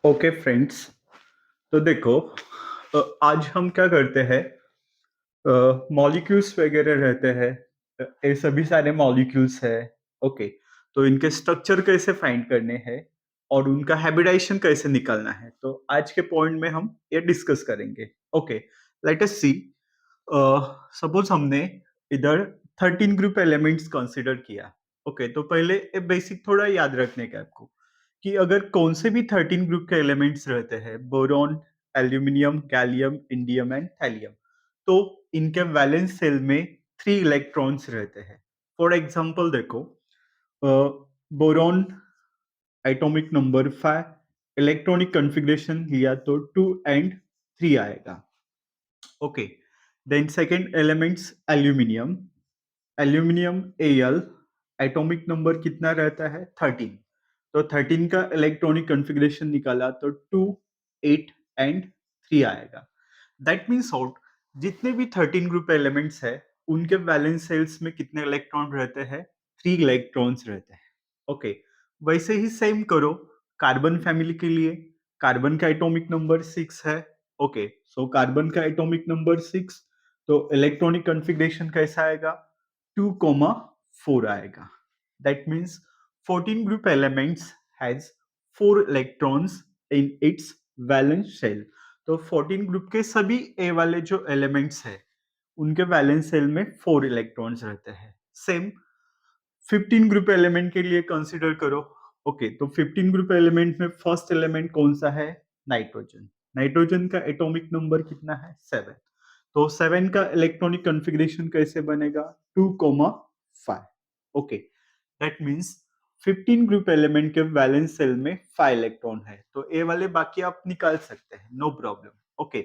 Okay friends. तो देखो, आज हम क्या करते हैं। मॉलिक्यूल्स वगैरह रहते हैं। ये सभी सारे मॉलिक्यूल्स है। ओके। तो इनके स्ट्रक्चर कैसे फाइंड करने हैं और उनका हाइब्रिडाइजेशन कैसे निकालना है, तो आज के पॉइंट में हम ये डिस्कस करेंगे। ओके, लेट अस सी। सपोज हमने इधर 13 ग्रुप एलिमेंट्स कंसीडर किया। ओके, तो पहले ये बेसिक थोड़ा याद रखने का आपको कि अगर कौन से भी 13 ग्रुप के एलिमेंट्स रहते हैं, boron, aluminium, gallium, indium and thallium, तो इनके वैलेंस सेल में 3 इलेक्ट्रॉन्स रहते हैं। फॉर एग्जांपल देखो, boron atomic number 5, electronic configuration लिया तो 2 एंड 3 आएगा। Okay, then second elements aluminium, aluminium Al, atomic number कितना रहता है 13। तो 13 का इलेक्ट्रॉनिक कॉन्फ़िगरेशन निकाला तो 2, 8 एंड 3 आएगा। दैट मीन्स आउट जितने भी 13 ग्रुप एलिमेंट्स है उनके वैलेंस सेल्स में कितने इलेक्ट्रॉन रहते हैं, 3 इलेक्ट्रॉन्स रहते हैं। ओके, वैसे ही सेम करो कार्बन फैमिली के लिए। कार्बन का एटॉमिक नंबर 6 है। ओके, सो कार्बन का एटॉमिक नंबर 6, तो इलेक्ट्रॉनिक कॉन्फ़िगरेशन कैसा आएगा, 2,4 आएगा। That means 14 group elements has 4 electrons in its valence shell। तो 14 ग्रुप के सभी ए वाले जो एलिमेंट्स है उनके वैलेंस सेल में 4 इलेक्ट्रॉन्स रहते हैं। सेम 15 ग्रुप एलिमेंट के लिए कंसीडर करो। ओके, तो 15 ग्रुप एलिमेंट में फर्स्ट एलिमेंट कौन सा है, नाइट्रोजन। नाइट्रोजन का एटॉमिक नंबर कितना है, 7। तो 7 का इलेक्ट्रॉनिक कॉन्फ़िगरेशन कैसे बनेगा, 2,5। Okay, that means 15 group element के वैलेंस सेल में 5 इलेक्ट्रॉन है, तो ए वाले बाकी आप निकाल सकते हैं, नो प्रॉब्लम। ओके,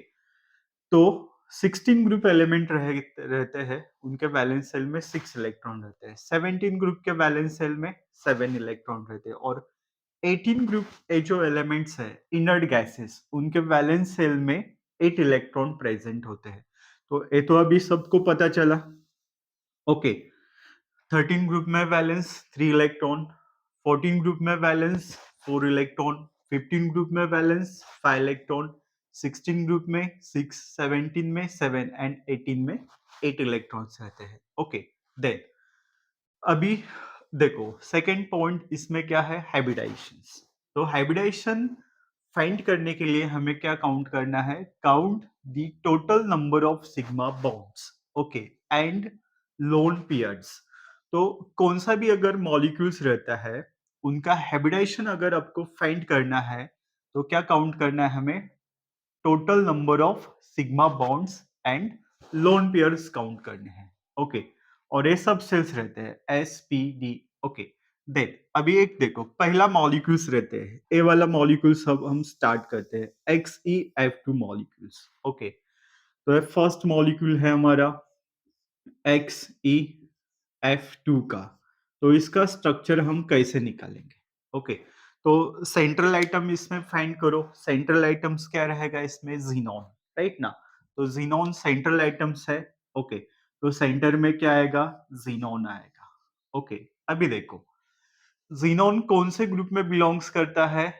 तो 16 ग्रुप एलिमेंट रहते हैं, उनके वैलेंस सेल में 6 इलेक्ट्रॉन रहते हैं। 17 ग्रुप के वैलेंस सेल में 7 इलेक्ट्रॉन रहते हैं और 18 ग्रुप ए जो एलिमेंट्स है इनर्ट गैसेस, उनके वैलेंस सेल में 8 इलेक्ट्रॉन प्रेजेंट होते हैं। तो ये तो अभी सबको पता चला। ओके, 13 ग्रुप में वैलेंस 3 इलेक्ट्रॉन, 14 ग्रुप में वैलेंस 4 इलेक्ट्रॉन, 15 ग्रुप में वैलेंस 5 इलेक्ट्रॉन, 16 ग्रुप में 6, 17 में 7 एंड 18 में 8 इलेक्ट्रॉन्स रहते हैं। ओके, देन अभी देखो सेकंड पॉइंट इसमें क्या है, हाइब्रिडाइजेशन। तो हाइब्रिडाइजेशन फाइंड करने के लिए हमें क्या काउंट करना है, count the total number of sigma bonds. Okay, and lone pairs. तो कौन सा भी अगर मॉलिक्यूल्स रहता है उनका हाइब्रिडाइजेशन अगर आपको फाइंड करना है तो क्या काउंट करना है हमें, total number of sigma bonds and lone pairs count करने हैं। ओके, और ये सब सेल्स रहते हैं SPD। ओके, देन अभी एक देखो पहला मॉलिक्यूल्स रहते हैं, ए वाला मॉलिक्यूल सब हम स्टार्ट करते हैं, XeF2 मॉलिक्यूल्स। ओके, तो ये फर्स्ट मॉलिक्यूल है हमारा XeF2 का। तो इसका स्ट्रक्चर हम कैसे निकालेंगे। ओके, तो सेंट्रल आइटम इसमें फाइंड करो। सेंट्रल आइटम्स क्या रहेगा इसमें, जीनोन, राइट ना। तो जीनोन सेंट्रल आइटम्स है। ओके, तो सेंटर में क्या आएगा, जीनोन आएगा। ओके, अभी देखो जीनोन कौन से ग्रुप में बिलोंग्स करता है,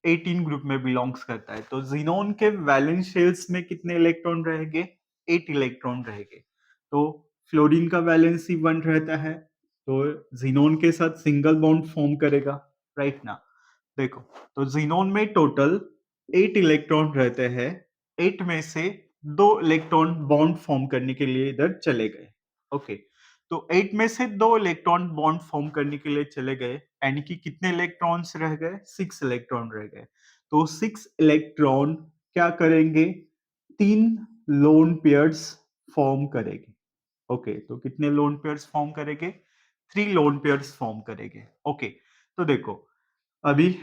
18 ग्रुप में बिलोंग्स करता है। तो जीनोन के वैलेंस शेल्स में कितने इलेक्ट्रॉन रहेंगे, 8 इलेक्ट्रॉन रहेंगे। तो फ्लोरीन का वैलेंस ही 1 रहता है, तो जीनोन के साथ सिंगल बॉन्ड फॉर्म करेगा, राइट ना। देखो, तो जीनोन में टोटल 8 इलेक्ट्रॉन रहते हैं। 8 में से 2 इलेक्ट्रॉन बॉन्ड फॉर्म करने के लिए इधर चले गए। ओके, तो 8 में से 2 इलेक्ट्रॉन बॉन्ड फॉर्म करने के लिए चले गए, यानी कि कितने इलेक्ट्रॉन्स रह गए, 6 इलेक्ट्रॉन रह गए। तो 6 इलेक्ट्रॉन क्या करेंगे, 3 लोन पेयर्स फॉर्म करेंगे। ओके, तो कितने लोन पेयर्स फॉर्म करेंगे, 3 लोन पेयर्स फॉर्म करेंगे। ओके, तो देखो अभी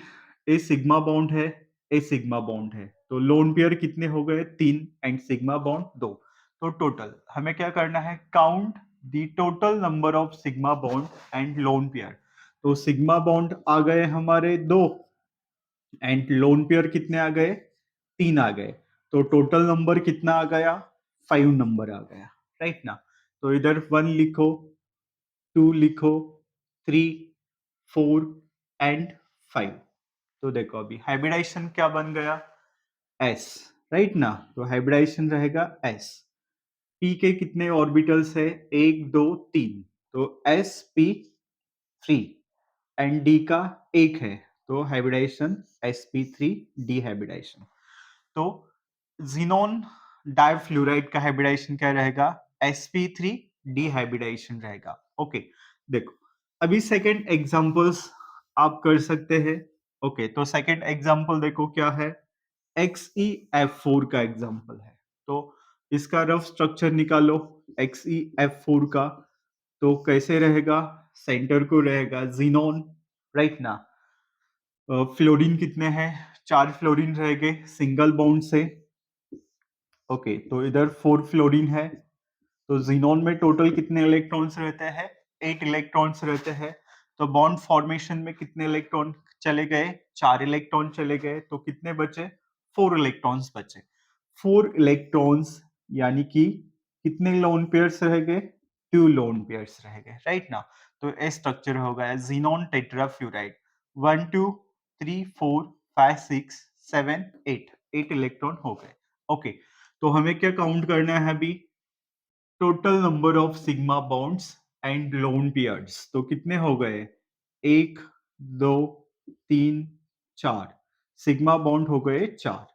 ए सिग्मा बॉन्ड है, ए सिग्मा बॉन्ड है, तो लोन पेयर कितने हो गए, 3 एंड सिग्मा बॉन्ड 2। तो टोटल हमें क्या करना है, count the total number of sigma bond and lone pair. तो सिग्मा बॉन्ड आ गए हमारे 2 एंड लोन पेयर कितने आ गए, 3 आ गए। तो टोटल नंबर कितना आ गया, 5 नंबर आ गया, राइट ना। तो इधर 1 लिखो, 2 लिखो, 3, 4 एंड 5। तो देखो अभी हाइब्रिडाइजेशन क्या बन गया, s, राइट ना, तो हाइब्रिडाइजेशन रहेगा s। p के कितने ऑर्बिटल्स है, एक दो तीन, तो sp3, एंड d का एक है, तो हाइब्रिडाइजेशन sp3 डिहाइब्रिडाइजेशन। तो जीनोन डाइफ्लोराइड का हाइब्रिडाइजेशन क्या रहेगा, sp3 डिहाइब्रिडाइजेशन रहेगा। ओके, देखो अभी सेकंड एग्जांपल्स आप कर सकते हैं। ओके, तो सेकंड एग्जांपल देखो क्या है, XeF4 का एग्जांपल है। तो इसका रफ स्ट्रक्चर निकालो XeF4 का, तो कैसे रहेगा, सेंटर को रहेगा जीनोन, राइट ना। फ्लोरीन कितने हैं, 4 फ्लोरीन रहेंगे सिंगल बॉन्ड से। ओके, तो इधर 4 फ्लोरीन है, तो जीनोन में टोटल कितने इलेक्ट्रॉन्स रहते हैं, 8 इलेक्ट्रॉन्स रहते हैं। तो बॉन्ड फॉर्मेशन में कितने इलेक्ट्रॉन चले गए, 4 इलेक्ट्रॉन चले गए, तो कितने बचे, 4 इलेक्ट्रॉन्स बचे। 4 इलेक्ट्रॉन्स यानी कि कितने लोन पेयर्स रह गए, 2 लोन पेयर्स रह गए, राइट ना। तो ये स्ट्रक्चर हो गया जीनोन टेट्राफ्लोराइड। 1 2 3 4 5 6 7 8, 8 इलेक्ट्रॉन हो गए। ओके, तो हमें क्या काउंट करना है अभी, total number of sigma bonds and lone pairs. तो कितने हो गए, एक दो तीन चार, सिग्मा बॉन्ड हो गए 4,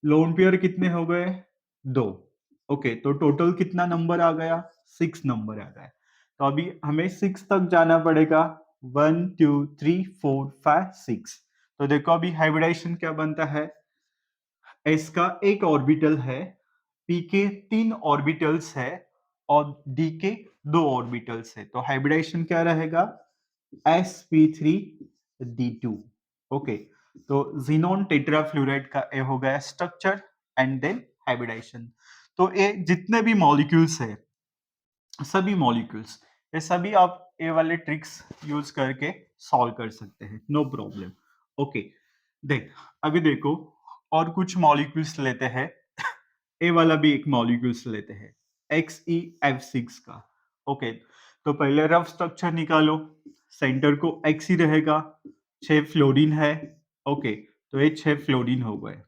लोन पेयर कितने हो गए, 2। ओके, तो टोटल कितना नंबर आ गया, 6 नंबर आ गया। तो अभी हमें 6 तक जाना पड़ेगा, 1 2 3 4 5 6। तो देखो अभी हाइब्रिडाइजेशन क्या बनता है, s का एक ऑर्बिटल है, p के 3 ऑर्बिटल्स है, और d के 2 ऑर्बिटल्स है। तो हाइब्रिडाइजेशन क्या रहेगा, sp3d2। ओके, तो जीनोन टेट्राफ्लोराइड का ये हो गया स्ट्रक्चर एंड देन हाइब्रिडाइजेशन। तो ये जितने भी मॉलिक्यूल्स है, सभी मॉलिक्यूल्स, ये सभी आप ये वाले ट्रिक्स यूज करके सॉल्व कर सकते हैं, नो प्रॉब्लम। ओके, देख अभी देखो और कुछ मॉलिक्यूल्स लेते हैं। ए वाला भी एक मॉलिक्यूल्स लेते हैं, XeF6 का। ओके, तो पहले रफ स्ट्रक्चर निकालो, सेंटर को X ही रहेगा, 6 फ्लोरीन है। ओके, तो ये 6 फ्लोरीन हो गए,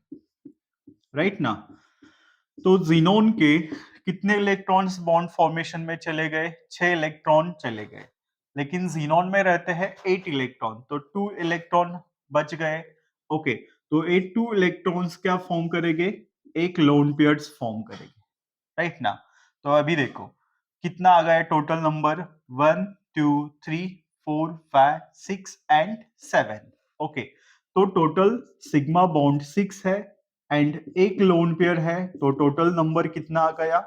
राइट ना। तो जीनोन के कितने इलेक्ट्रॉन्स बॉन्ड फॉर्मेशन में चले गए, 6 इलेक्ट्रॉन चले गए, लेकिन जीनोन में रहते हैं 8 इलेक्ट्रॉन, तो 2 इलेक्ट्रॉन बच गए। ओके, तो ये 2 इलेक्ट्रॉन्स क्या फॉर्म करेंगे, एक लोन पेयर्स फॉर्म करेंगे, राइट ना। तो अभी देखो कितना आ गया टोटल नंबर, 1 2 3 4 5 6 एंड 7। ओके, तो टोटल सिग्मा बॉन्ड 6 है एंड एक लोन पेयर है, तो टोटल नंबर कितना आ गया,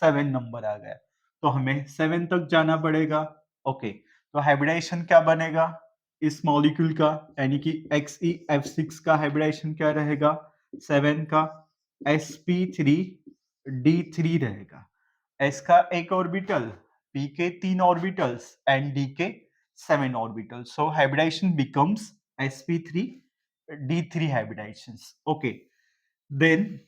7 नंबर आ गया। तो हमें 7 तक जाना पड़ेगा। ओके, तो हाइब्रिडाइजेशन क्या बनेगा इस मॉलिक्यूल का, यानी कि XeF6 का हाइब्रिडाइजेशन क्या रहेगा, 7 का sp3d3 रहेगा। s का एक ऑर्बिटल, p के 3 ऑर्बिटल्स एंड d के 7 orbitals. So hybridization becomes sp3d3 hybridizations. Okay, then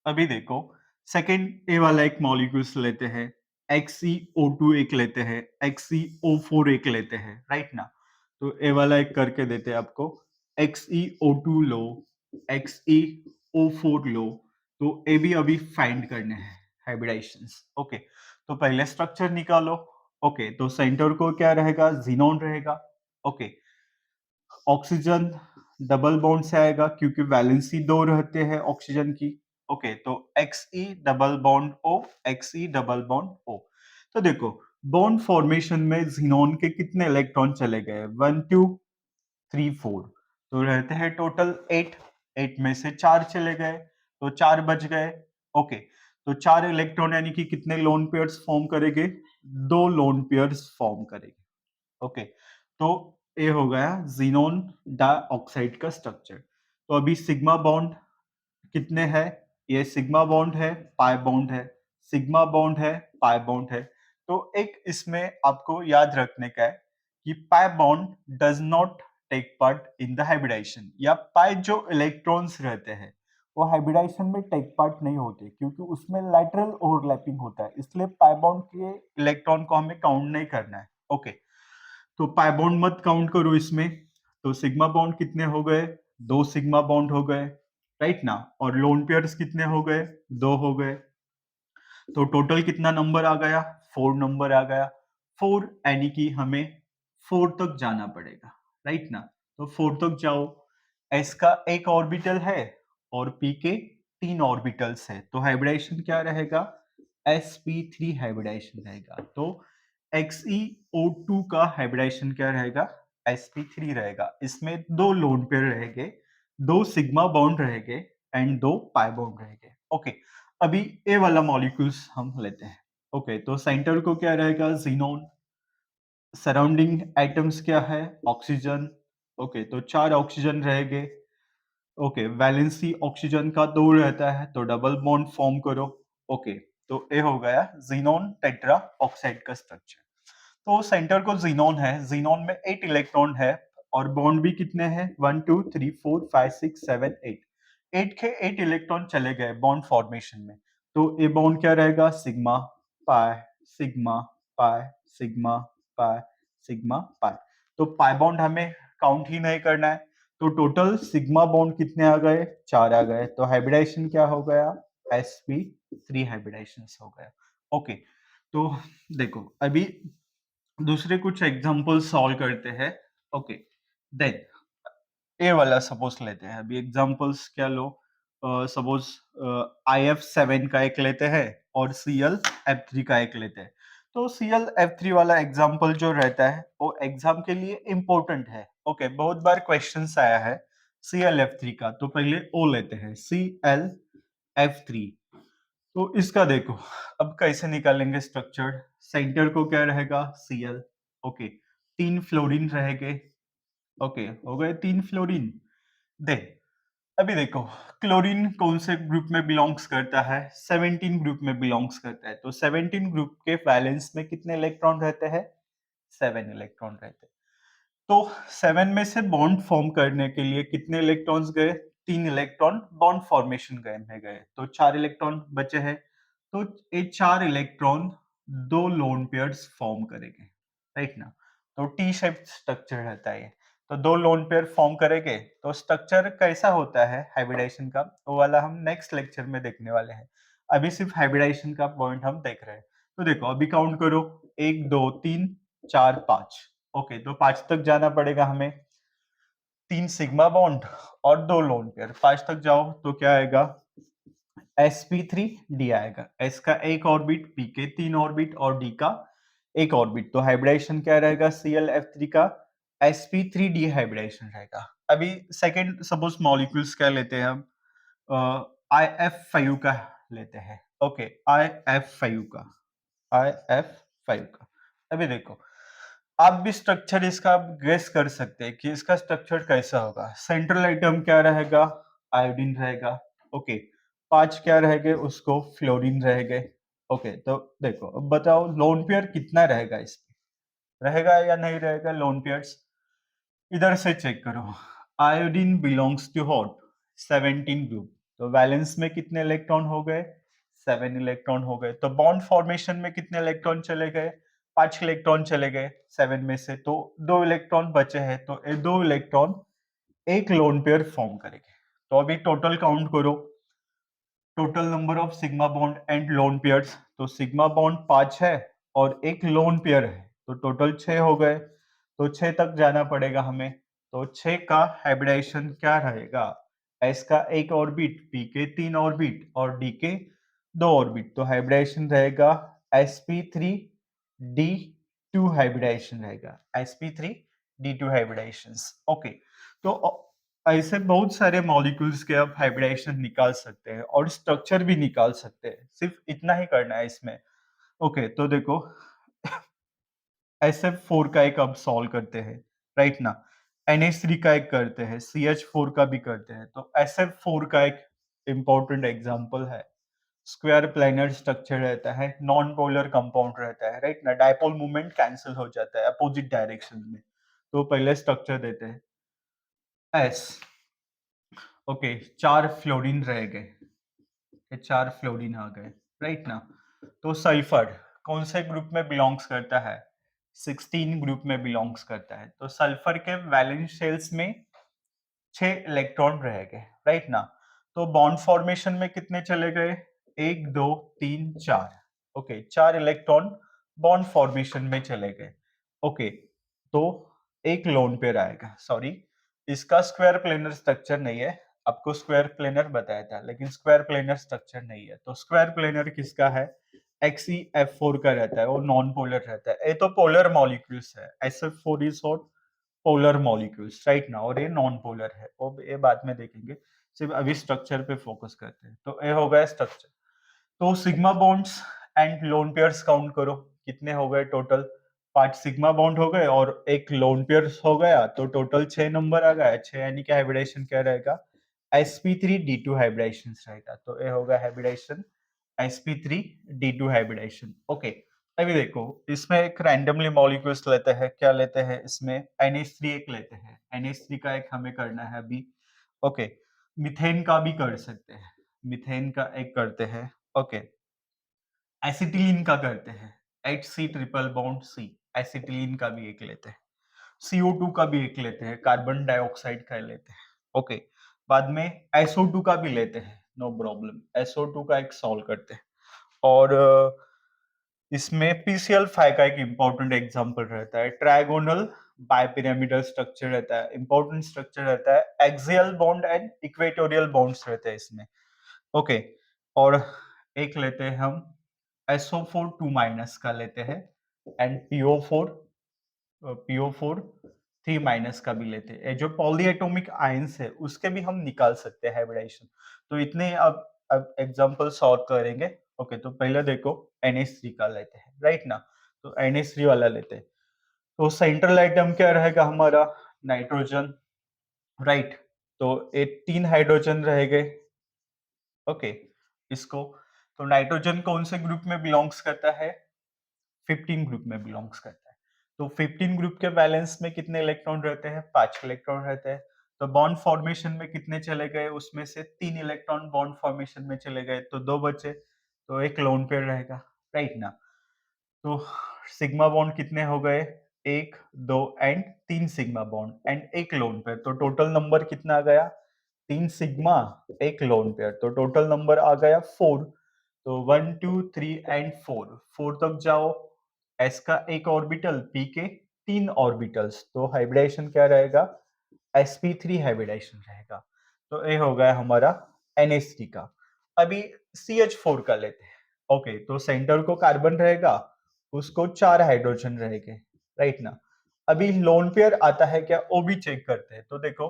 अभी देखो सेकेंड ए वाला एक मॉलिक्यूल्स लेते हैं, XeO2 एक लेते हैं, XeO4 एक लेते हैं, राइट ना। तो ए वाला एक करके देते हैं आपको, XeO2 लो, XeO4 लो, तो ए भी अभी फाइंड करने हैं हाइब्रिडाइजेशंस। ओके, तो पहले स्ट्रक्चर निकालो। ओके, तो सेंटर को क्या रहेगा, जीनोन रहेगा। ओके, ऑक्सीजन डबल बॉन्ड से आएगा क्योंकि वैलेंसी 2 रहते हैं ऑक्सीजन की। ओके, तो Xe double bond O, Xe double bond O। तो देखो बॉन्ड फॉर्मेशन में जीनोन के कितने इलेक्ट्रॉन चले गए, 1 2 3 4, तो रहते हैं टोटल 8। 8 में से 4 चले गए, तो 4 बच गए। ओके, तो 4 इलेक्ट्रॉन यानी कि कितने लोन पेयर्स फॉर्म करेंगे, 2 लोन पेयर्स फॉर्म करेंगे। ओके, तो ये हो गया जीनोन डाइऑक्साइड का स्ट्रक्चर। तो अभी सिग्मा बॉन्ड कितने हैं, ये सिग्मा बॉन्ड है, पाई बॉन्ड है, सिग्मा बॉन्ड है, पाई बॉन्ड है। तो एक इसमें आपको याद रखने का है कि pi bond does not take part in the hybridisation, या पाई जो इलेक्ट्रॉन्स रहते हैं वो हाइब्रिडाइजेशन में टेक पार्ट नहीं होते क्योंकि उसमें लैटरल ओवरलैपिंग होता है, इसलिए पाई बॉन्ड के इलेक्ट्रॉन को हमें काउंट नहीं करना है। ओके, तो पाई बॉन्ड मत काउंट करो इसमें। तो सिग्मा बॉन्ड कितने हो गए? 2 सिग्मा बॉन्ड हो गए, राइट ना? और लोन पेयर्स कितने हो गए? 2 हो गए। तो टोटल कितना नंबर आ गया? 4 नंबर आ गया। 4 यानी कि हमें 4 तक जाना पड़ेगा, राइट ना? तो 4 तक जाओ। s का एक ऑर्बिटल है और p के 3 ऑर्बिटल्स है, तो हाइब्रिडाइजेशन क्या रहेगा? sp3 हाइब्रिडाइजेशन रहेगा। तो XeO2 का हाइब्रिडाइजेशन क्या रहेगा? sp3 रहेगा। इसमें 2 लोन पेयर रहेंगे, 2 सिग्मा बॉन्ड रहेंगे एंड 2 पाई बॉन्ड रहेंगे। ओके, अभी ए वाला मॉलिक्यूल्स हम लेते हैं। ओके, तो सेंटर को क्या रहेगा? ज़ीनोन। सराउंडिंग एटम्स क्या है? ऑक्सीजन। ओके, तो 4 ऑक्सीजन रहेंगे। ओके, वैलेंसी ऑक्सीजन का 2 रहता है, तो डबल बॉन्ड फॉर्म करो। ओके, तो ये हो गया ज़ीनोन टेट्रा ऑक्साइड का स्ट्रक्चर। तो सेंटर को ज़ीनोन है, ज़ीनोन में 8 इलेक्ट्रॉन है और बॉन्ड भी कितने हैं? 1 2 3 4 5 6 7 8। 8 के 8 इलेक्ट्रॉन चले गए बॉन्ड फॉर्मेशन में। तो ये बॉन्ड क्या रहेगा? Sigma pi sigma pi sigma pi sigma pi. तो पाई बॉन्ड हमें काउंट ही नहीं करना है। तो टोटल सिग्मा बॉन्ड कितने आ गए? 4 आ गए। तो हाइब्रिडाइजेशन क्या हो गया? sp3 हाइब्रिडाइजेशन हो गया। ओके, तो देखो अभी दूसरे कुछ एग्जांपल सॉल्व करते हैं। ओके, देन ए वाला सपोज लेते हैं। अभी एग्जांपल्स क्या लो? सपोज IF7 का एक लेते हैं और ClF3 का एक लेते हैं। तो ClF3 वाला एग्जांपल जो रहता है वो एग्जाम के लिए इम्पोर्टेंट है। ओके, बहुत बार क्वेश्चंस आया है ClF3 का। तो पहले ओ लेते हैं, ClF3। तो इसका देखो अब कैसे निकालेंगे स्ट्रक्चर। सेंटर को क्या रहेगा? Cl। ओके, 3 फ्लोरीन रहेंगे। ओके, हो गए 3 फ्लोरीन। दे अभी देखो क्लोरीन कौन से ग्रुप में बिलोंग्स करता है? 17 ग्रुप में बिलोंग्स करता है। तो 17 ग्रुप के वैलेंस में कितने इलेक्ट्रॉन रहते हैं? 7 इलेक्ट्रॉन रहते हैं। तो 7 में से बॉन्ड फॉर्म करने के लिए कितने इलेक्ट्रॉन्स गए? 3 इलेक्ट्रॉन बॉन्ड फॉर्मेशन गए में गए, तो 4 इलेक्ट्रॉन बचे हैं। तो ये 4 इलेक्ट्रॉन 2 लोन पेयर्स फॉर्म करेंगे, राइट ना? तो टी शेप स्ट्रक्चर रहता है ये। तो 2 लोन पेयर फॉर्म करेंगे। तो स्ट्रक्चर कैसा होता है हाइब्रिडाइजेशन का, वो वाला हम नेक्स्ट लेक्चर में देखने वाले हैं। अभी सिर्फ हाइब्रिडाइजेशन का पॉइंट हम देख रहे हैं। तो देखो अभी काउंट करो, 1 2 3 4 5। ओके, तो 5 तक जाना पड़ेगा हमें। 3 सिग्मा बॉन्ड और 2 लोन पेयर। 5 तक जाओ तो क्या आएगा? sp3d आएगा। s का एक ऑर्बिट, p के 3 ऑर्बिट और d का एक ऑर्बिट। तो हाइब्रिडाइजेशन क्या रहेगा ClF3 का? sp3d हाइब्रिडाइजेशन रहेगा। अभी सेकंड सपोज मॉलिक्यूल्स क्या लेते हैं हम? IF5 का लेते हैं। ओके, IF5 का, IF5 का। अभी देखो आप भी स्ट्रक्चर इसका गेस कर सकते हैं कि इसका स्ट्रक्चर कैसा होगा। सेंट्रल आइटम क्या रहेगा? आयोडीन रहेगा। ओके, 5 क्या रहेंगे? उसको फ्लोरीन रहेंगे। ओके, तो देखो अब बताओ लोन पेयर कितना रहेगा इसमें? रहेगा या नहीं रहेगा लोन पेयर्स? इधर से चेक करो। Iodine belongs to what? 17 group. तो वैलेंस में कितने इलेक्ट्रॉन हो गए? 7 इलेक्ट्रॉन हो गए। तो बॉन्ड फॉर्मेशन में कितने इलेक्ट्रॉन चले गए? 5 इलेक्ट्रॉन चले गए 7 में से। तो 2 इलेक्ट्रॉन बचे हैं। तो ये 2 इलेक्ट्रॉन एक लोन पेयर फॉर्म करेंगे। तो अभी टोटल काउंट करो, total number of sigma bond and lone pairs. तो सिग्मा बॉन्ड 5 है और एक लोन पेयर है, तो टोटल 6 हो गए। तो 6 तक जाना पड़ेगा हमें। तो 6 का हाइब्रिडाइजेशन क्या रहेगा? s का एक ऑर्बिट, p के 3 ऑर्बिट और d के 2 ऑर्बिट। तो हाइब्रिडाइजेशन रहेगा sp3d2 हाइब्रिडाइजेशन रहेगा, sp3d2 हाइब्रिडाइजेशन। ओके, तो ऐसे बहुत सारे मॉलिक्यूल्स के आप हाइब्रिडाइजेशन निकाल सकते हैं और स्ट्रक्चर भी निकाल सकते हैं। सिर्फ इतना ही करना है इसमें। ओके, तो देखो SF4 का एक अब सॉल्व करते हैं, राइट ना? NH3 का एक करते हैं, CH4 का भी करते हैं। तो SF4 का एक इंपॉर्टेंट एग्जांपल है। स्क्वायर प्लेनर स्ट्रक्चर रहता है, नॉन पोलर कंपाउंड रहता है, राइट ना? डायपोल मूवमेंट कैंसिल हो जाता है अपोजिट डायरेक्शन में। तो पहले स्ट्रक्चर देते हैं S। ओके, 4 फ्लोरीन रह गए, ये 4 फ्लोरीन आ गए, राइट ना? तो सल्फर कौन से ग्रुप में बिलोंग्स करता है? 16 ग्रुप में बिलोंग्स करता है। तो सल्फर के वैलेंस शेल्स में 6 इलेक्ट्रॉन रह गए, राइट ना। तो बॉन्ड फॉर्मेशन में कितने चले गए? 1 2 3 4। ओके, 4 इलेक्ट्रॉन बॉन्ड फॉर्मेशन में चले गए। ओके, तो एक लोन पेयर आएगा। सॉरी, इसका स्क्वायर प्लेनर स्ट्रक्चर नहीं है, आपको स्क्वायर प्लेनर बताया था, लेकिन स्क्वायर प्लेनर स्ट्रक्चर नहीं है। तो स्क्वायर प्लेनर किसका है? XeF4 का रहता है, वो नॉन पोलर रहता है। ये तो पोलर मॉलिक्यूल्स है, SF4 is hot polar molecules, right ना, और ये नॉन पोलर है, और ये बाद में देखेंगे। सिर्फ अभी स्ट्रक्चर पे फोकस करते हैं। तो ये हो गया स्ट्रक्चर। तो sigma bonds and lone pairs count करो, कितने हो गए टोटल? 5 सिग्मा बॉन्ड हो गए और एक लोन पेयर हो गया, तो टोटल 6 नंबर आ गया। 6 यानी कि हाइब्रिडेशन क्या रहेगा? sp3d2 हाइब्रिडेशन रहेगा। तो ये होगा हाइब्रिडेशन sp3d2 हाइब्रिडेशन। ओके, अभी देखो, इसमें एक रैंडमली मॉलिक्यूल्स लेते हैं। क्या लेते हैं इसमें? NH3 एक लेते हैं। NH3 का एक हमें करना है अभी। ओके, मिथेन का भी कर सकते हैं, मिथेन का एक करते हैं। ओके, एसिटिलीन का करते हैं, HC triple bond C, acetylene का भी एक लेते हैं। CO2 का भी एक लेते हैं, कार्बन डाइऑक्साइड का लेते हैं। ओके, बाद में SO2 का भी लेते हैं, नो प्रॉब्लम, SO2 का एक सॉल्व करते हैं। और इसमें PCl5 का एक इंपॉर्टेंट एग्जांपल रहता है, ट्रायगोनल बाइपिरामिडल स्ट्रक्चर रहता है, इंपॉर्टेंट स्ट्रक्चर रहता है। Axial bond and equatorial bonds रहते हैं इसमें। ओके, और एक लेते हैं हम SO4 2 माइनस का लेते हैं, एंड PO4 3 माइनस का भी लेते हैं। जो पॉलीएटॉमिक आयंस है उसके भी हम निकाल सकते हैं हाइब्रिडेशन। तो इतने अब एग्जांपल सॉल्व करेंगे। ओके, तो पहले देखो NH3 का लेते हैं, राइट ना। तो NH3 वाला लेते हैं। तो सेंट्रल आइटम क्या रहेगा हमारा? Nitrogen, right. तो ये 3 हाइड्रोजन रह गए। ओके, इसको, तो नाइट्रोजन कौन से ग्रुप में बिलोंग्स करता है? 15 ग्रुप में बिलोंग्स करता है। तो 15 ग्रुप के बैलेंस में कितने इलेक्ट्रॉन रहते हैं? 5 इलेक्ट्रॉन रहते हैं। तो बॉन्ड फॉर्मेशन में कितने चले गए? उसमें से 3 इलेक्ट्रॉन बॉन्ड फॉर्मेशन में चले गए, तो 2 बचे। तो एक लोन पेयर रहेगा, राइट ना। तो सिग्मा बॉन्ड कितने हो गए? 1 2 एंड 3 सिग्मा बॉन्ड एंड एक लोन पेयर। तो टोटल नंबर कितना आ गया? 3 सिग्मा, एक लोन पेयर, तो टोटल नंबर आ गया 4। तो 1 2 3 एंड 4, 4 तक जाओ। s का एक ऑर्बिटल, p के 3 ऑर्बिटल्स, तो हाइब्रिडेशन क्या रहेगा? sp3 हाइब्रिडेशन रहेगा। तो ये हो गया हमारा NH3 का। अभी CH4 का लेते हैं। ओके, तो सेंटर को कार्बन रहेगा, उसको 4 हाइड्रोजन रहेंगे, राइट ना। अभी लोन पेयर आता है क्या, वो भी चेक करते हैं। तो देखो,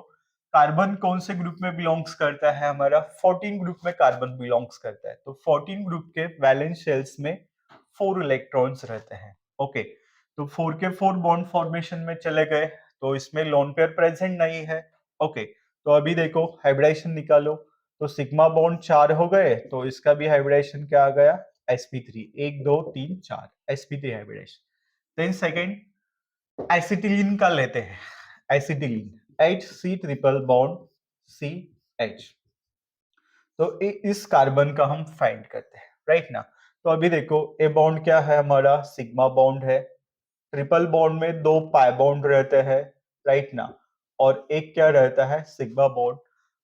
कार्बन कौन से ग्रुप में बिलोंग्स करता है? हमारा 14 ग्रुप में कार्बन बिलोंग्स करता है। तो 14 ग्रुप के वैलेंस शेल्स में 4 इलेक्ट्रॉन्स रहते हैं। ओके, तो 4 के 4 बॉन्ड फॉर्मेशन में चले गए, तो इसमें लोन पेयर प्रेजेंट नहीं है। ओके, तो अभी देखो हाइब्रिडेशन निकालो। तो सिग्मा बॉन्ड 4 हो गए, तो इसका भी हाइब्रिडेशन क्या आ गया? sp3, 1 2 3 4, sp3 hybridisation. Then second acetylene का लेते हैं, acetylene, HC triple bond CH। तो इस कार्बन का हम फाइंड करते हैं, राइट ना। तो अभी देखो, ए बॉन्ड क्या है हमारा? सिग्मा बॉन्ड है। ट्रिपल बॉन्ड में 2 पाई बॉन्ड रहते हैं, राइट ना, और एक क्या रहता है? Sigma bond.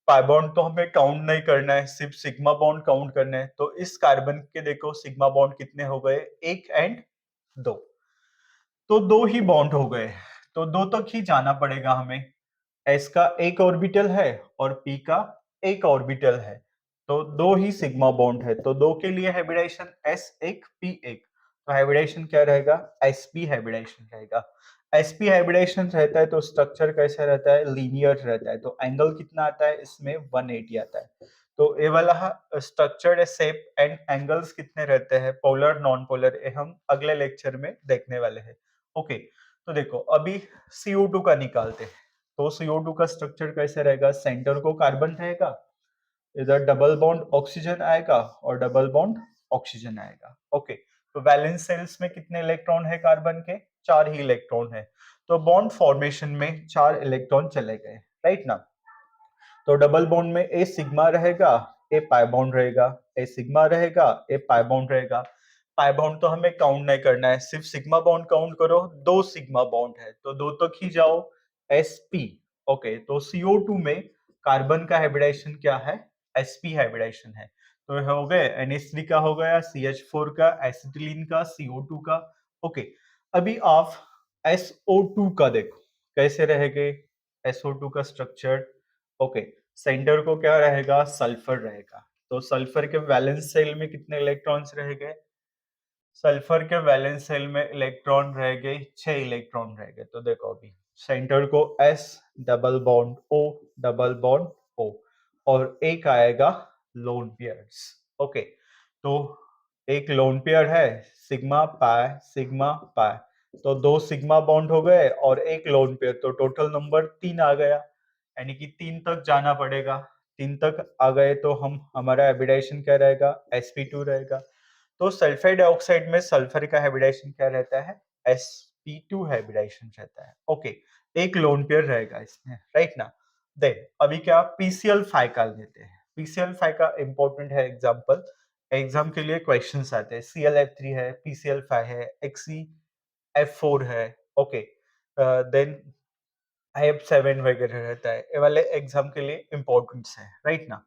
पाई बॉन्ड तो हमें काउंट नहीं करना है, सिर्फ सिग्मा बॉन्ड काउंट करना है। तो इस कार्बन के देखो सिग्मा बॉन्ड कितने हो गए? 1 एंड 2, तो 2 ही बॉन्ड हो गए। तो 2 तक ही जाना पड़ेगा हमें। s का एक ऑर्बिटल है और p का एक ऑर्बिटल है, तो 2 ही सिग्मा बॉन्ड है। तो 2 के लिए हाइब्रिडेशन s1 p1, तो हाइब्रिडेशन क्या रहेगा? sp हाइब्रिडेशन रहेगा। sp हाइब्रिडेशन रहता है तो स्ट्रक्चर कैसा रहता है? लीनियर रहता है। तो एंगल कितना आता है इसमें? 180 आता है। तो ये वाला स्ट्रक्चर्ड शेप एंड एंगल्स कितने रहते हैं? पोलर, नॉन पोलर, ये हम अगले लेक्चर में देखने वाले हैं। ओके, तो देखो अभी CO2 का निकालते हैं। तो CO2 का स्ट्रक्चर कैसे रहेगा? सेंटर को कार्बन रहेगा, इधर डबल बॉन्ड ऑक्सीजन आएगा और डबल बॉन्ड ऑक्सीजन आएगा। ओके, तो वैलेंस सेल्स में कितने इलेक्ट्रॉन है कार्बन के? 4 ही इलेक्ट्रॉन है। तो बॉन्ड फॉर्मेशन में 4 इलेक्ट्रॉन चले गए, राइट ना। तो डबल बॉन्ड में ए सिग्मा रहेगा, ए पाई बॉन्ड रहेगा, ए सिग्मा रहेगा, ए पाई बॉन्ड रहेगा। पाई बॉन्ड तो हमें काउंट नहीं करना है, सिर्फ सिग्मा बॉन्ड काउंट करो, 2 सिग्मा बॉन्ड है तो 2 तक ही जाओ, sp। ओके, तो CO2 में कार्बन का हाइब्रिडाइजेशन क्या है, sp हाइब्रिडाइजेशन है। तो हो गए NH3 का, हो गया CH4 का, एसिटिलीन का, CO2 का। ओके, अभी आप SO2 का देखो कैसे रहेंगे, SO2 का स्ट्रक्चर। ओके, सेंटर को क्या रहेगा, सल्फर रहेगा। तो सल्फर के वैलेंस सेल में कितने इलेक्ट्रॉन्स रहेंगे, सल्फर के वैलेंस सेल में इलेक्ट्रॉन रह गए 6 इलेक्ट्रॉन रह गए। तो देखो अभी सेंटर को S double bond O double bond O, और एक आएगा लोन पेयर्स। ओके, तो एक लोन पेयर है सिग्मा पाई, तो 2 सिग्मा बॉन्ड हो गए और एक लोन पेयर, तो टोटल नंबर 3 आ गया, यानी कि 3 तक जाना पड़ेगा। 3 तक आ गए तो हम हमारा हाइब्रिडाइजेशन क्या रहेगा, sp2 रहेगा। तो सल्फाइड डाइऑक्साइड में सल्फर का हाइब्रिडाइजेशन क्या रहता है, sp2 हाइब्रिडाइजेशन रहता है। ओके, एक लोन पेयर रहेगा इसमें, राइट ना। देन अभी क्या PCl5 का लेते हैं, PCl5 का इंपॉर्टेंट है एग्जांपल, एग्जाम के लिए क्वेश्चंस आते हैं। ClF3 है, PCl5 है, XeF4 है। ओके, देन IF7 वगैरह रहता है, ये वाले एग्जाम के लिए इंपॉर्टेंट्स है, राइट ना।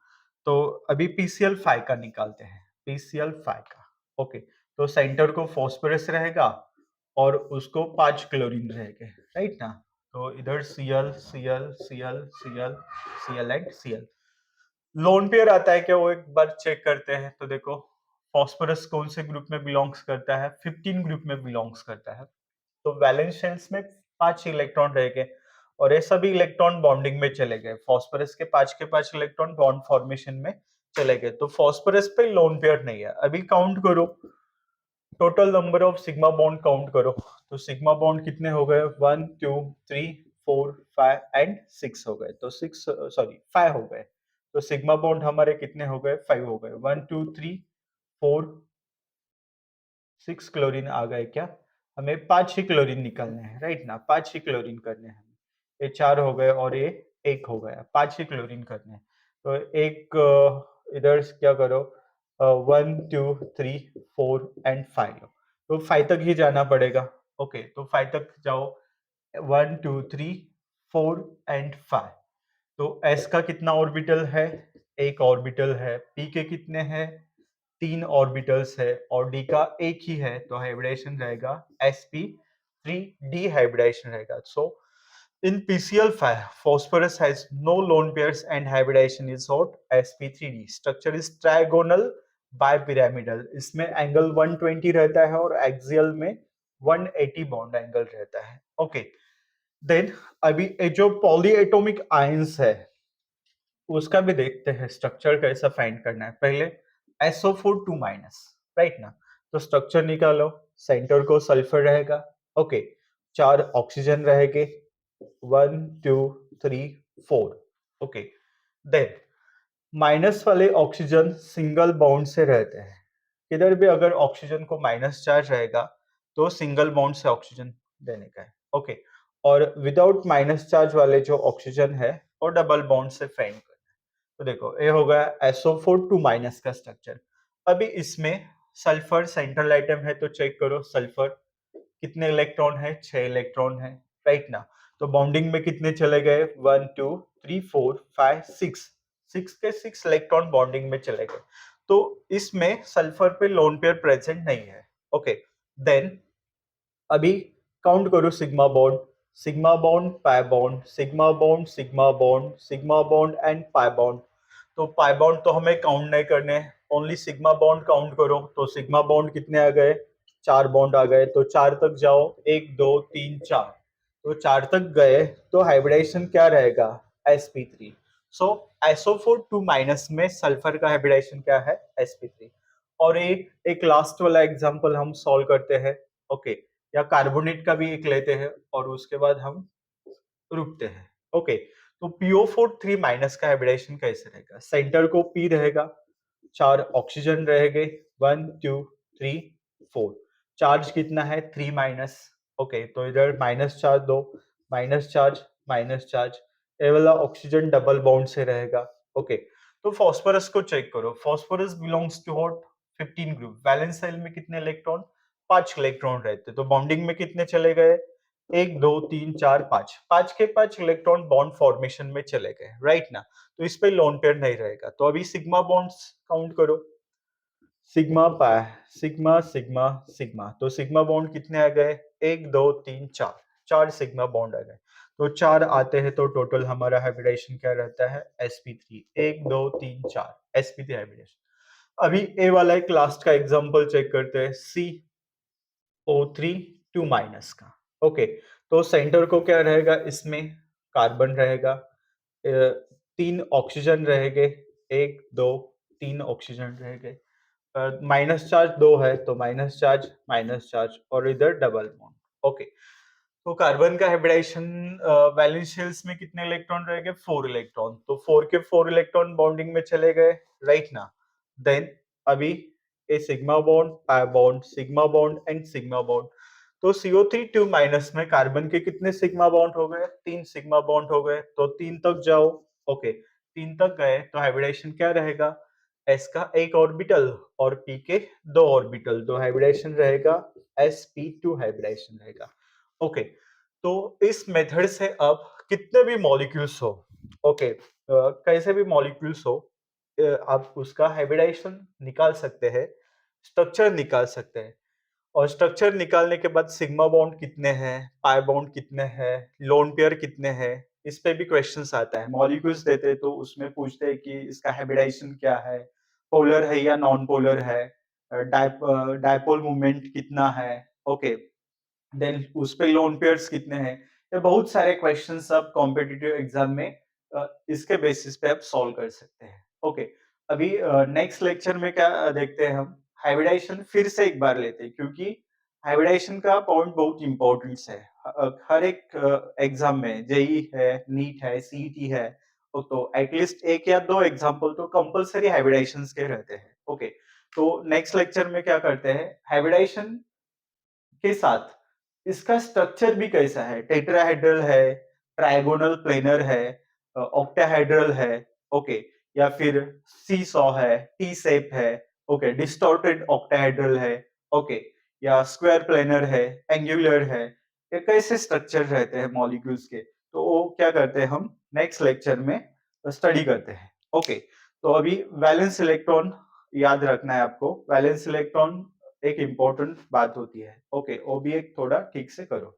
तो अभी PCl5 का निकालते हैं, PCl5 का। ओके, तो सेंटर को फॉस्फोरस रहेगा और उसको 5 क्लोरीन रहेंगे, राइट ना। तो इधर Cl Cl Cl Cl Cl and Cl। Lone pair आता है क्या, वो एक बार चेक करते हैं। तो देखो फॉस्फोरस कौन से ग्रुप में बिलोंग्स करता है, 15 ग्रुप में बिलोंग्स करता है। तो वैलेंस शेल्स में 5 इलेक्ट्रॉन रहेंगे और ये सभी इलेक्ट्रॉन बॉन्डिंग में चले गए, फॉस्फोरस के 5 के 5 इलेक्ट्रॉन बॉन्ड फॉर्मेशन में चले गए। तो फॉस्फोरस पे लोन पेयर नहीं है। अभी काउंट करो, total number of sigma bond count करो। तो सिग्मा बॉन्ड कितने हो गए, 1 2 3 4 5 एंड 6 हो गए। तो 6 सॉरी 5 हो गए। तो सिग्मा बॉन्ड हमारे कितने हो गए, 5 हो गए। 1 2 3 4 6 क्लोरीन आ गए क्या, हमें 5 ही क्लोरीन निकालने हैं, राइट ना, 5 ही क्लोरीन करने हैं। ये 4 हो गए और ये 1 हो गया, 5 ही क्लोरीन करने हैं। तो एक इधर क्या करो, 1 2 3 4 एंड 5, तो 5 तक ही जाना पड़ेगा। ओके, तो 5 तक जाओ, 1 2 3 4 एंड 5। तो S का कितना ऑर्बिटल है, एक ऑर्बिटल है। P के कितने हैं, 3 ऑर्बिटल्स है और D का एक ही है, तो हाइब्रिडाइजेशन रहेगा sp3d हाइब्रिडाइजेशन रहेगा। सो इन PCl5 phosphorus has no lone pairs and hybridization is what, sp3d। structure is trigonal bipyramidal, इसमें एंगल 120 रहता है और एक्सियल में 180 बॉन्ड एंगल रहता है। ओके, देन अभी जो पॉलीएटॉमिक आयंस है उसका भी देखते हैं स्ट्रक्चर कैसा फाइंड करना है। पहले SO4 2 माइनस, राइट ना। तो स्ट्रक्चर निकालो, सेंटर को सल्फर रहेगा। ओके, 4 ऑक्सीजन रहेंगे, 1 2 3 4। ओके, देन माइनस वाले ऑक्सीजन सिंगल बॉन्ड से रहते हैं। किधर भी अगर ऑक्सीजन को माइनस चार्ज रहेगा तो सिंगल बॉन्ड से ऑक्सीजन देने का है। ओके, और विदाउट माइनस चार्ज वाले जो ऑक्सीजन है वो डबल बॉन्ड से फाइंड करना है। तो देखो ये हो गया SO4 2 माइनस का स्ट्रक्चर। अभी इसमें सल्फर सेंट्रल आइटम है, तो चेक करो सल्फर कितने इलेक्ट्रॉन है, 6 इलेक्ट्रॉन है, राइट ना। तो बॉन्डिंग में कितने चले गए, 1 2 3 4 5 6, 6 के 6 इलेक्ट्रॉन बॉन्डिंग में चले गए। तो इसमें सल्फर पे लोन पेयर प्रेजेंट नहीं है। ओके, देन अभी काउंट करो sigma bond, sigma bond pi bond, sigma bond sigma bond, sigma bond and pi bond. तो पाई बॉन्ड तो हमें काउंट नहीं करने, ओनली सिग्मा बॉन्ड काउंट करो। तो सिग्मा बॉन्ड कितने आ गए, 4 बॉन्ड आ गए। तो 4 तक जाओ, 1 2 3 4। तो 4 तक गए तो हाइब्रिडाइजेशन क्या रहेगा, sp3। सो SO4 2 माइनस में सल्फर का हाइब्रिडाइजेशन क्या है, sp3। और एक लास्ट वाला एग्जांपल हम सॉल्व करते हैं। ओके, या कार्बोनेट का भी एक लेते हैं और उसके बाद हम रुकते हैं। ओके, तो PO4 3 माइनस का हाइब्रिडाइजेशन कैसे रहेगा, सेंटर को P रहेगा, 4 ऑक्सीजन रहेंगे, 1 2 3 4। चार्ज कितना है, 3 माइनस। ओके, तो इधर माइनस चार्ज दो, माइनस चार्ज, ये वाला ऑक्सीजन डबल बॉन्ड से रहेगा। ओके, तो फॉस्फोरस को चेक करो, phosphorus belongs to what, 15 group. Valence shell में कितने इलेक्ट्रॉन? 5 इलेक्ट्रॉन रहते, तो बॉन्डिंग में कितने चले गए? 1 2 3 4 5, 5 के 5 इलेक्ट्रॉन बॉन्ड फॉर्मेशन में चले गए, राइट ना? तो इस पे लोन पेयर नहीं रहेगा। तो अभी सिग्मा बॉन्ड्स काउंट करो। Sigma pi, sigma sigma sigma, तो सिग्मा बॉन्ड कितने आ गए? 1 2 3 4, 4 सिग्मा बॉन्ड आ गए। तो 4 आते हैं तो टोटल हमारा हाइब्रिडेशन क्या रहता है? sp3। 1 2 3 4 sp3 hybridisation. अभी ए वाला एक लास्ट का एग्जांपल चेक करते हैं, CO3 2 माइनस का। ओके, तो सेंटर को क्या रहेगा इसमें? कार्बन रहेगा, 3 ऑक्सीजन रहेंगे, 1 2 3 ऑक्सीजन रहेंगे। माइनस चार्ज 2 है तो माइनस चार्ज और इधर डबल बॉन्ड। ओके, तो कार्बन का हाइब्रिडेशन वैलेंस शेल्स में कितने इलेक्ट्रॉन रहेंगे? 4 इलेक्ट्रॉन, तो 4 के 4 इलेक्ट्रॉन बॉन्डिंग में चले गए, राइट ना? देन अभी a sigma bond, pi bond, sigma bond and sigma bond. तो CO3 2 माइनस में कार्बन के कितने सिग्मा बॉन्ड हो गए? 3 सिग्मा बॉन्ड हो गए, तो 3 तक जाओ। ओके, 3 तक गए तो हाइब्रिडेशन क्या रहेगा? s का एक ऑर्बिटल और p के 2 ऑर्बिटल, तो हाइब्रिडेशन रहेगा sp2 हाइब्रिडेशन रहेगा। ओके, तो इस मेथड से अब कितने भी मॉलिक्यूल्स हो, ओके, कैसे भी मॉलिक्यूल्स हो, आप उसका हाइब्रिडेशन निकाल सकते हैं, स्ट्रक्चर निकाल सकते हैं। और स्ट्रक्चर निकालने के बाद सिग्मा बॉन्ड कितने हैं, पाई बॉन्ड कितने हैं, लोन पेयर कितने हैं, इस पे भी क्वेश्चंस आता है। मॉलिक्यूल्स देते हैं तो उसमें पूछते हैं कि इसका हाइब्रिडेशन क्या है, पोलर है या नॉन पोलर है, डायपोल मूवमेंट कितना है, ओके, देन उस पे लोन पेयर्स कितने हैं। ये बहुत सारे क्वेश्चंस आप कॉम्पिटिटिव एग्जाम में इसके बेसिस पे आप सॉल्व कर सकते हैं। ओके, अभी नेक्स्ट लेक्चर में क्या देखते हैं हम? हाइब्रिडेशन फिर से एक बार लेते हैं, क्योंकि हाइब्रिडेशन का पॉइंट बहुत इंपॉर्टेंट है। हर एक एग्जाम में, जेई है, नीट है, सीईटी है, तो एटलीस्ट एक या दो एग्जाम्पल तो कंपलसरी हाइब्रिडेशन के रहते हैं। ओके, तो नेक्स्ट लेक्चर में क्या करते हैं? हाइब्रिडेशन के साथ इसका स्ट्रक्चर भी कैसा है, टेट्राहेड्रल है, ट्राइगोनल प्लेनर है, ऑक्टाहेड्रल है, ओके, या फिर सी सॉ है, टी शेप है, ओके, डिस्टॉर्टेड ऑक्टाहेड्रल है, ओके, या स्क्वायर प्लेनर है, एंगुलर है, ये कैसे स्ट्रक्चर रहते हैं मॉलिक्यूल्स के, तो वो क्या करते हैं हम नेक्स्ट लेक्चर में स्टडी करते हैं। ओके, तो अभी वैलेंस इलेक्ट्रॉन याद रखना है आपको। वैलेंस इलेक्ट्रॉन एक इम्पोर्टेंट बात होती है। ओके, वो भी एक थोड़ा ठीक से करो।